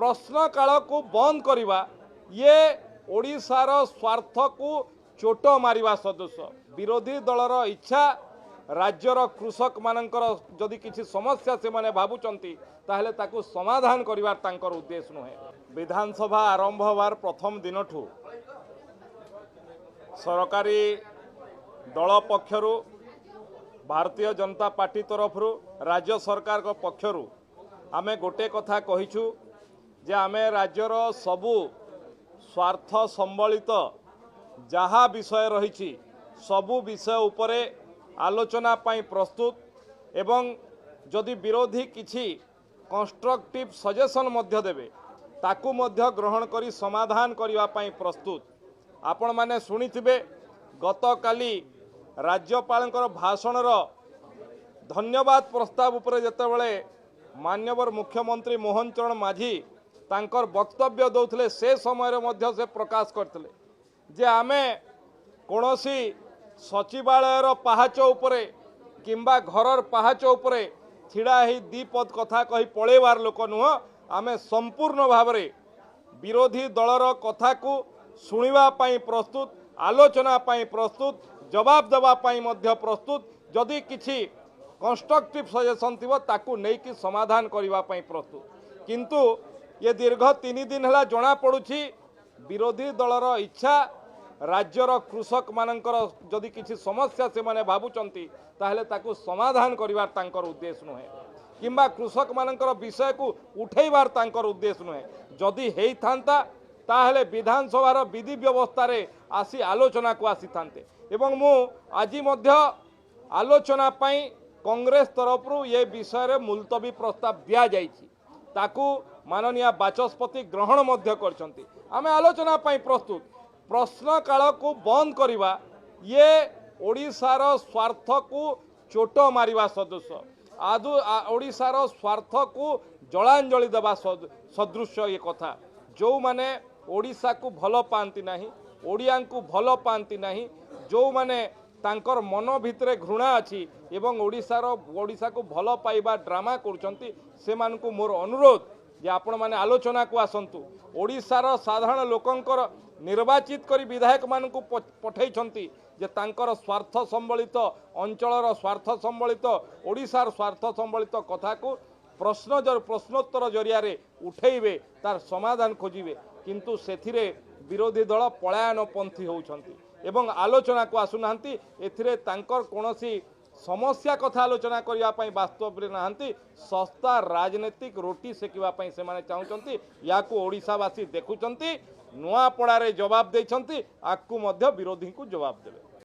प्रश्न काल को बंद करवा ये ओडिशार स्वार्थ को चोट मारिबा सदृश विरोधी दलर इच्छा राज्यर कृषक मानकर जदि किसी समस्या से माने भावुचंती ताहले ताकू समाधान करिवार तांकर उद्देश्य नुहे। विधानसभा आरंभ होवार प्रथम दिन ठू सरकारी दल पक्षरु भारतीय जनता पार्टी तरफ राज्य सरकार को पक्षरु आमे गोटे कथा कहिछु जे आमे राज्यर सबु स्वार्थ संबलित जहा विषय रही सबु विषय उपरे आलोचना पाई प्रस्तुत एवं जदि विरोधी किछि कंस्ट्रक्टिव सजेशन मध्य देबे ताकू मध्य ग्रहण करी समाधान करिवा पाई प्रस्तुत। आपण माने सुनिथिबे गत काली राज्यपालकर भाषणर धन्यवाद प्रस्ताव उपरे जेतेबेले माननीय मुख्यमंत्री मोहन चरण माझी तांकर वक्तव्य दौथले से समय मध्य से प्रकाश करथिले जे आमे कोनोसी सचिवालयर पहाच उपरे किंबा घरर पहाच उपरे छिड़ा ही दी पद कथा कही पळेवार लोक नुह आमे संपूर्ण भाव में विरोधी दलर कथा को सुनिबा पाई प्रस्तुत आलोचना पाई प्रस्तुत जवाब देवा पाई मध्य प्रस्तुत जदि किछि कंस्ट्रक्टिव सजेशन थिबो ताकू नेकी समाधान करिवा पाई प्रस्तुत। किंतु ये दीर्घ 3 दिन हला जना पड़ुछि विरोधी दलर इच्छा राज्यर कृषक मानकर जदि किसी समस्या से माने भावुचंती ताहले ताकू समाधान करिवार तांकर उद्देश्य नुहे किंबा कृषक मानकर विषय को उठेबार तांकर उद्देश्य नुहे। जदि हेई थांता ताहले विधानसभार विधि व्यवस्था रे आसी आलोचना को आसी थांते एवं मु आजी मध्य आलोचना पाई कांग्रेस तरफ ये विषय रे मुलतवी प्रस्ताव दिया जाइछि ताकू माननीय बाचस्पति ग्रहण मध्य करछंती। आमे आलोचना पाई प्रस्तुत प्रश्न काल को बंद करवा ये ओडिशार स्वार्थ को चोट मारिबा सदृश आदु ओडिशार स्वार्थ को जलांजलि देवा सदृश ये कथा जो माने ओडिशा को भल पाती ना ओडिया को भल पाती ना जो माने तांकर मन भितरे घृणा अच्छी एवं ओडिशा को भल पाइबा ड्रामा करुचंती से मानकु मोर अनुरोध जे आपण माने आलोचना को आसंतु। ओडिशार साधारण लोकंकर निर्वाचित करी विधायक मानकु पठैछंती जे तांकर स्वार्थ संबलित अंचलर स्वार्थ संबलित ओडिशार स्वार्थ संबलित कथा को प्रश्नोत्तर जरिया रे उठेइबे तार समाधान खोजिबे किंतु सेथिरे विरोधी दल पलायनपंथी होउछंती एवं आलोचना को आसुनांती एथिरे तांकर कोनोसी समस्या कथा आलोचना करिया पई वास्तव रे नाहंती सस्ता राजनीतिक रोटी सेकिवा पई से माने चाहुचंती याकू ओडिशावासी देखुचंती नुआपड़ा रे जवाब देछंती आकू मध्य विरोधी को जवाब देबे।